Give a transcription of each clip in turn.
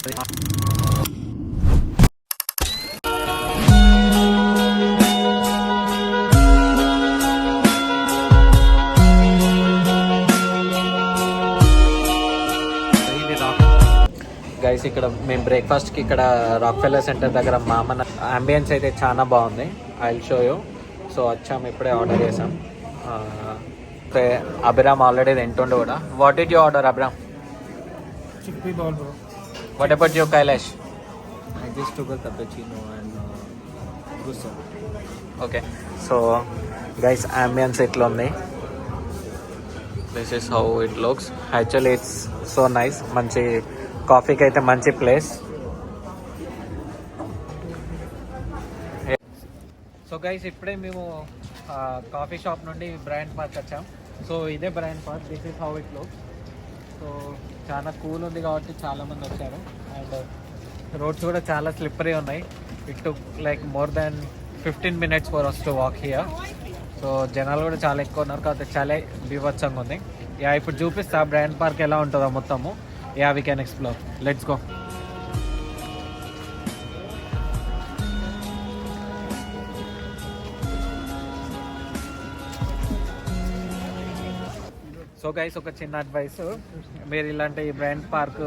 Guys ఇక్కడ మేము బ్రేక్ఫాస్ట్కి ఇక్కడ రాక్ఫెల్లర్ సెంటర్ దగ్గర మన అంబియన్స్ అయితే చాలా బాగుంది. I will show you. So వచ్చాము, ఇప్పుడే ఆర్డర్ చేసాం. అభిరామ్ ఆల్రెడీ తింటుండే కూడా. What did you order Abhiram? Chickpea bowl, bro. What about you Kailash? I just took a cappuccino and croissant. Okay, so guys ambience ఇట్లా ఉంది. This is how it looks. Actually it's so nice. మంచి కాఫీకి అయితే మంచి place. So guys ఇప్పుడే మేము coffee shop నుండి brand park వచ్చాం. సో ఇదే brand park. This is how it looks. So చాలా కూల్ ఉంది కాబట్టి చాలామంది వచ్చారు. అండ్ రోడ్స్ కూడా చాలా స్లిప్పరీ ఉన్నాయి. It took like more than 15 minutes for us to walk here. So జనాలు కూడా చాలా ఎక్కువ ఉన్నారు కాబట్టి చాలా బీభత్సంగా ఉంది. యా, ఇప్పుడు చూపిస్తా బ్రాండ్ పార్క్ ఎలా ఉంటుందో మొత్తము. Yeah, we can explore. Let's go. So guys ఒక చిన్న అడ్వైస్, మీరు ఇలాంటి బ్రాండ్ పార్క్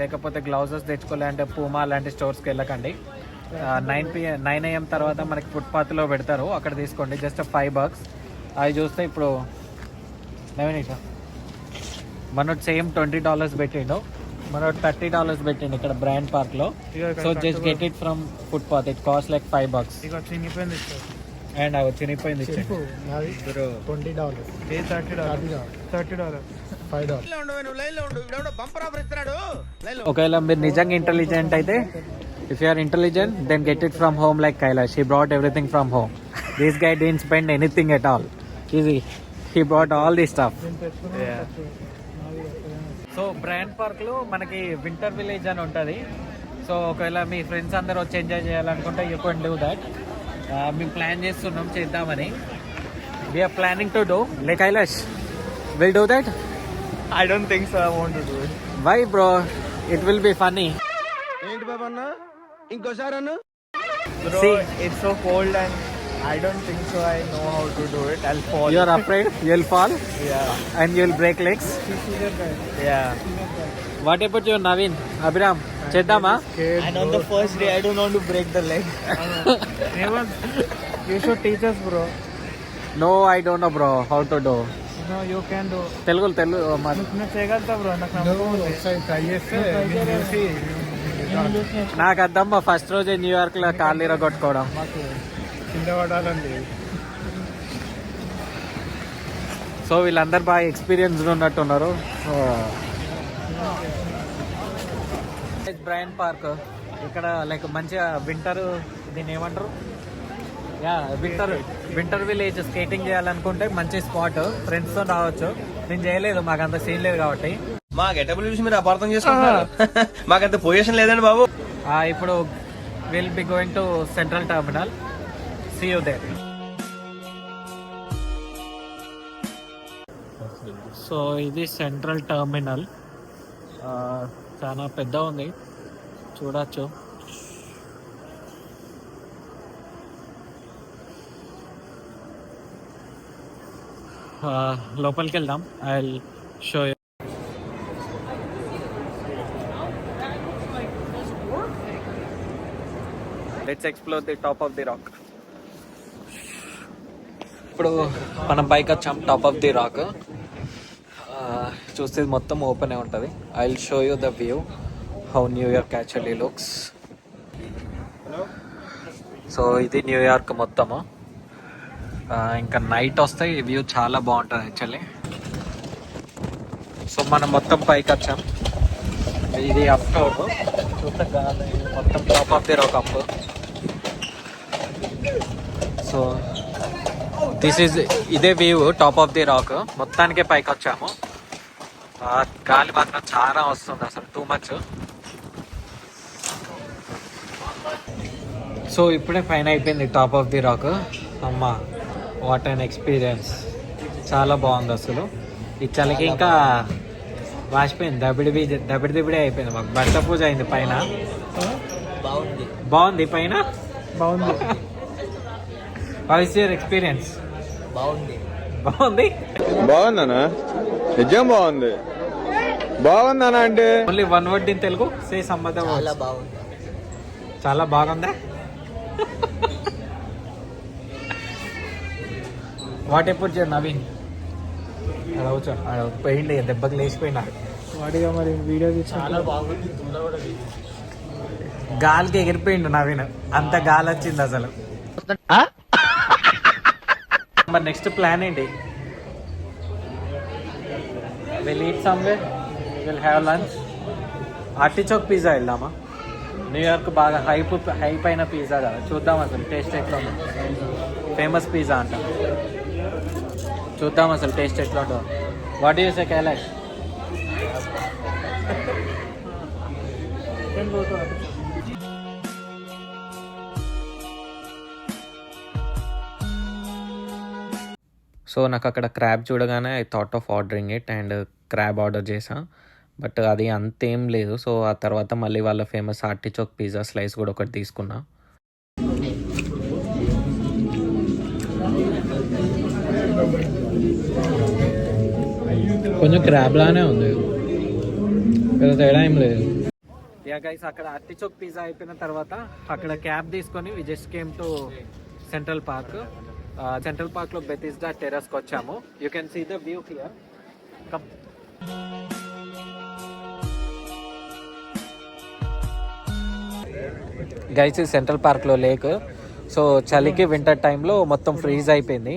లేకపోతే గ్లౌజెస్ తెచ్చుకోవాలంటే పూమా లాంటి స్టోర్స్కి వెళ్ళకండి. 9 AM తర్వాత మనకి ఫుట్పాత్లో పెడతారు, అక్కడ తీసుకోండి. జస్ట్ $5. అవి చూస్తే ఇప్పుడు మనోడు సేమ్ $20 పెట్టిండు, మనోడు $30 పెట్టిండు ఇక్కడ బ్రాండ్ పార్క్లో. So just get it from footpath. It cost like $5. And అవి చినిగిపోయింది. ఒకవేళ మీరు నిజంగా ఇంటెలిజెంట్ అయితే, if you are intelligent then get it from home like Kailash. He brought everything from home. This guy didn't spend anything at all. Easy, he brought all the stuff. So Bryant Park లో మనకి winter village అని ఉంటుంది. So ఒకవేళ మీ friends అందరూ వచ్చి enjoy చేయాలనుకుంటే you can do that. మేము plan చేస్తున్నాం చేద్దామని. We are planning to do like Kailash. Will do that? I don't think so. I want to do it. Why bro? It will be funny. ఏంటి బాబా అన్న? ఇంకోసారి అన్న? Bro, See, it's so cold and I don't think so. I know how to do it. I'll fall. you are afraid you'll fall Yeah. and you'll break legs. Yeah. What about you, Naveen? Abhiram, చేద్దామా? And on the first day, I don't want to break the leg. You should teach us, bro. No, I don't know bro how to do. No, you can do. Telugu నేను చేయగలుగుతా bro. నాకు అద్దమ్మా first రోజే New York లో కాళ్ళు ఇరగొట్టుకోవడం. కింద పడాలండి. So వీళ్ళందరూ బాగా experienced ఉన్నట్టున్నారు. Brand park ఇక్కడ లైక్ మంచిగా వింటర్, దీన్ని ఏమంటారు, యా వింటర్ విలేజ్. స్కేటింగ్ చేయాలనుకుంటే మంచి స్పాట్. ఫ్రెండ్స్ తో రావచ్చు. నేను చేయలేదు, మాకు అంత సీన్ లేదు కాబట్టి. మా గెటబుల్ చూసి మీరు అపార్థం చేసుకుంటున్నారు. మాకంత పొజిషన్ లేదండి బాబు. ఇప్పుడు will be going to Central Terminal. See you there. So ఇది సెంట్రల్ టర్మినల్. చాలా పెద్ద ఉంది, చూడచ్చు. లోపలికి వెళ్దాం. I will show you. Let's explore the top of the rock. ఇప్పుడు మనం పైకి వచ్చాం టాప్ ఆఫ్ ది రాక్. చూస్తే మొత్తం ఓపెన్ ఉంటుంది. I will show you the view how New York actually looks. So ఇది న్యూయార్క్ మొత్తము. ఇంకా నైట్ వస్తే ఈ వ్యూ చాలా బాగుంటుంది యాక్చువల్లీ. సో మనం మొత్తం పైకి వచ్చాం. ఇది అప్ టౌన్. చూస్తే మొత్తం top of the rock up. So ఇదే view top of the rock. మొత్తానికే పైకి వచ్చాము. గాలి మాత్రం చాలా వస్తుంది, అసలు టూ మచ్. సో ఇప్పుడే పైన అయిపోయింది టాప్ ఆఫ్ ది రాక్. అమ్మా, వాట్ అన్ ఎక్స్పీరియన్స్. చాలా బాగుంది అసలు. ఈ చలికి ఇంకా వాసిపోయింది, దబిడి అయిపోయింది. మాకు భర్త పూజ అయింది పైన. బాగుంది. బాగుంది పైన. బాగుంది. How is your experience? బాగుంది. బాగుంది. బాగుందనా? నిజం బాగుంది. బాగుందనా అంటే only one word in Telugu, say సంబంధం. చాలా బాగుంది. చాలా బాగుందా? వాట్ ఎప్పుడు నవీన్ అడవచ్చు, పోయింది దెబ్బకి లేచిపోయినాడు. వాడిగా మరి వీడియో చాలా బాగుంది. గాలికి ఎగిరిపోయిండు నవీన్, అంత గాలి వచ్చింది అసలు. మరి నెక్స్ట్ ప్లాన్ ఏంటి? Will eat somewhere, will have lunch. Artichoke pizza వెళ్దామా? న్యూయార్క్ బాగా హైప్ అయిన పిజ్జా కదా, చూద్దాం అసలు టేస్ట్ ఎట్లా ఉందో. ఫేమస్ పిజ్జా అంట, చూద్దాం అసలు టేస్ట్ ఎట్లా ఉంటుందో. What you say Kailash? So నాకు అక్కడ క్రాబ్ చూడగానే I thought of ordering it and crab order చేసా. బట్ అది అంతేం లేదు. సో ఆ తర్వాత మళ్ళీ వాళ్ళ ఫేమస్ ఆర్టిచోక్ పిజ్జా స్లైస్ కూడా ఒకటి తీసుకున్నా. కొంచెం క్రాబ్ లానే ఉంది, పెద్ద తేడా ఏం లేదు. యా గైస్, అక్కడ ఆర్టిచోక్ పిజ్జా అయిపోయిన తర్వాత అక్కడ క్యాబ్ తీసుకొని we just came to Central Park. Central Park లో బెతిస్డా టెర్రస్ కి వచ్చాము. You can see the view here. Come. Guys Central Park లో లేక్. సో చలికి వింటర్ టైంలో మొత్తం ఫ్రీజ్ అయిపోయింది.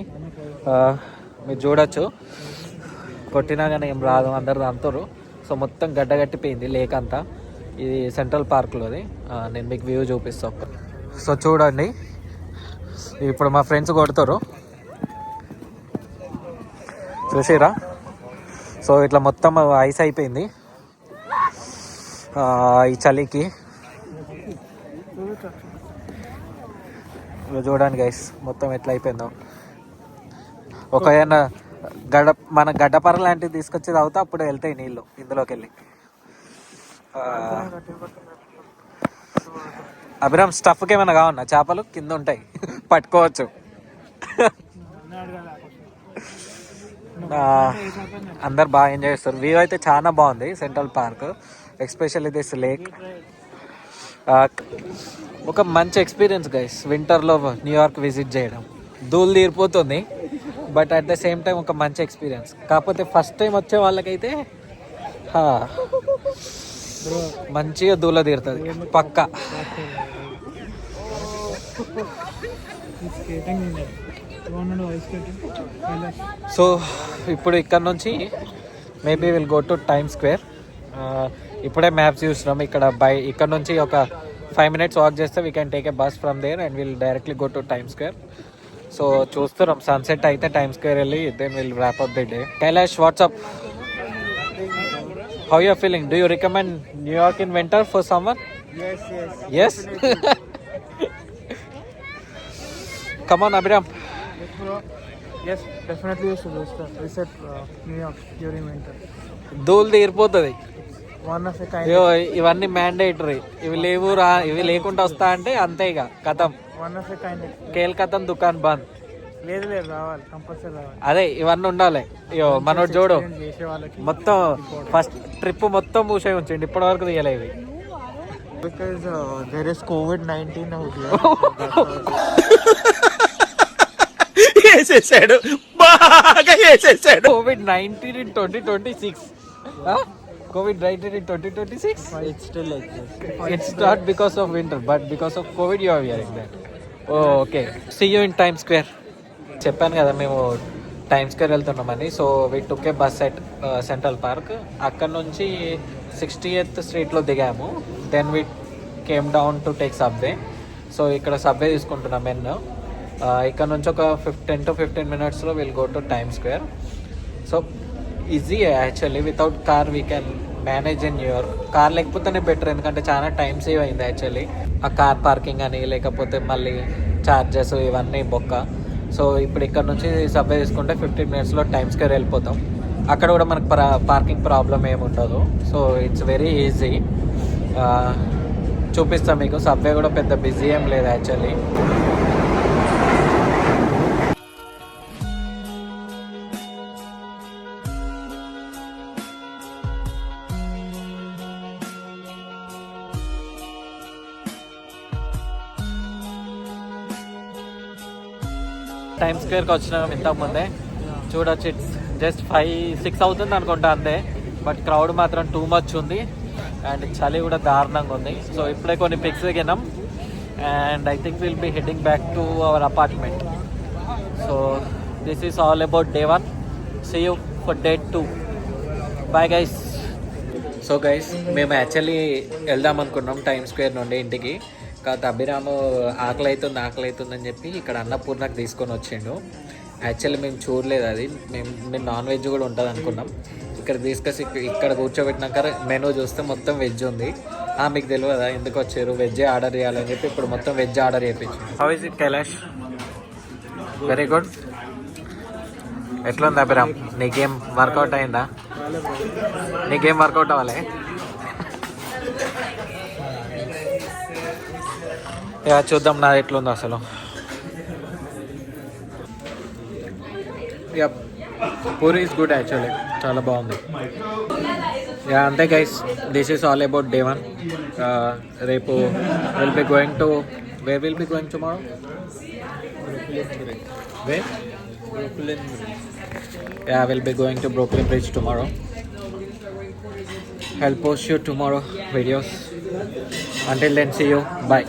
మీరు చూడొచ్చు, కొట్టినా కానీ ఏం రాదు, అందరు అంటారు. సో మొత్తం గడ్డగట్టిపోయింది లేక్ అంతా. ఇది సెంట్రల్ పార్క్లోది. నేను మీకు వ్యూ చూపిస్తాను. సో చూడండి, ఇప్పుడు మా ఫ్రెండ్స్ కొడతారు, చూసిరా? సో ఇట్లా మొత్తం ఐస్ అయిపోయింది ఈ చలికి. చూడండి గైస్, మొత్తం ఎట్లా అయిపోయిందో. ఒకవేళ మన గడ్డపర లాంటివి తీసుకొచ్చి తాగుతా, అప్పుడు వెళ్తాయి నీళ్ళు ఇందులోకి వెళ్ళి. అభిరామ్, స్టఫ్కి ఏమైనా కావన్నా? చేపలు కింద ఉంటాయి, పట్టుకోవచ్చు. అందరు బాగా ఎంజాయ్ చేస్తారు. వ్యూ అయితే చాలా బాగుంది central park, especially this lake. ఒక మంచి ఎక్స్పీరియన్స్ గైస్ వింటర్లో న్యూయార్క్ విజిట్ చేయడం. ధూళి తీరిపోతుంది, but at the same time ఒక మంచి ఎక్స్పీరియన్స్. కాకపోతే ఫస్ట్ టైం వచ్చే వాళ్ళకైతే మంచిగా ధూళ తీరుతుంది పక్కా. సో ఇప్పుడు ఇక్కడ నుంచి maybe will go to time Square. ఇప్పుడే మ్యాప్స్ చూస్తున్నాం. ఇక్కడ నుంచి ఒక 5 minutes వాక్ చేస్తే we can take a bus from there and will directly go to time Square. So చూస్తున్నాం, సన్సెట్ అయితే టైమ్ స్క్వేర్ వెళ్ళి then will wrap up the day. Kailash, what's up, how you are feeling? Do you recommend New York in winter for summer? Yes. Come on, Abhiram. Yes, definitely you should visit New York during winter. ధూళి తీరిపోతుంది. One of a kind. ఇవన్నీ mandatory. ఇవి లేకుండా వస్తా అంటే అంతే ఇక కథం. One of a kind. Khel కథం, దుకాన్ బంద్. లేదు రావాలి, కంపల్సరీ రావాలి. అదే ఇవన్నీ ఉండాలి. మనోడు చూడు, చేసే వాళ్ళకి మొత్తం ఫస్ట్ ట్రిప్ మొత్తం మూసే ఉంచండి, ఇప్పటి వరకు తీయలేవి. Because there is COVID-19 out here. వేసేసాడు, బాగా వేసేసాడు. COVID-19 in 2026. COVID-19 in 2026? It still exists. It's not because of winter, but because of COVID you are hearing that. Oh, okay. See you in Times Square. చెప్పాను కదా మేము Time Square వెళ్తున్నామని. So we took a bus at Central Park. అక్కడ నుంచి 60th స్ట్రీట్లో దిగాము. Then we came down to take subway. So ఇక్కడ subway తీసుకుంటున్నాం మెన్. ఇక్కడ నుంచి ఒక 10 to 15 minutesలో will go to time Square. So easy actually, without car we can manage in New York. Car లేకపోతేనే బెటర్, ఎందుకంటే చాలా టైం సేవ్ అయింది యాక్చువల్లీ. ఆ కార్ పార్కింగ్ అని, లేకపోతే మళ్ళీ ఛార్జెస్ ఇవన్నీ బొక్క. సో ఇప్పుడు ఇక్కడ నుంచి సబ్వే తీసుకుంటే 15 minutesలో టైమ్ స్క్వేర్ వెళ్ళిపోతాం. అక్కడ కూడా మనకు పార్కింగ్ ప్రాబ్లం ఏమి ఉండదు. So it's very easy. చూపిస్తాం మీకు. సబ్వే కూడా పెద్ద బిజీ ఏం లేదు యాక్చువల్లీ. టైమ్ స్క్వేర్కి వచ్చినాం ఇంతకు ముందే. చూడొచ్చు, ఇట్స్ జస్ట్ 5-6 అవుతుంది అనుకుంటా అంతే. బట్ క్రౌడ్ మాత్రం టూ మచ్ ఉంది అండ్ చలి కూడా దారుణంగా ఉంది. సో ఇప్పుడే కొన్ని పిక్స్ దిగినాం and I think will be heading back to our apartment. So this is all about day 1. See you for day 2. Bye guys. So guys, మేము యాక్చువల్లీ వెళ్దాం అనుకున్నాం టైమ్ స్క్వేర్ నుండి ఇంటికి. కాకపోతే అభిరాము ఆకలి అవుతుందని చెప్పి ఇక్కడ అన్నపూర్ణకు తీసుకొని వచ్చిండు. యాక్చువల్లీ మేము చూడలేదు అది. మేము నాన్ వెజ్ కూడా ఉంటుంది అనుకున్నాం. ఇక్కడ తీసుకొచ్చి ఇక్కడ కూర్చోబెట్టినాక మెనూ చూస్తే మొత్తం వెజ్ ఉంది. మీకు తెలియదా ఎందుకు వచ్చారు, వెజ్ ఆర్డర్ చేయాలని చెప్పి ఇప్పుడు మొత్తం వెజ్ ఆర్డర్ చేయించు. How is it Kailash? Very good. ఎట్లుంది అభిరామ్? నీకేం వర్కౌట్ అయిందా? నీకేం వర్కౌట్ అవ్వాలి? చూద్దాం నా ఎట్లుందో అసలు. పూరి ఈస్ గుడ్ యాక్చువల్లీ, చాలా బాగుంది. అంతే guys, this is all about day 1. రేపు will be going to where will be going tomorrow? Will be going to Brooklyn bridge tomorrow. I'll post you tomorrow videos. Until then, see you. Bye.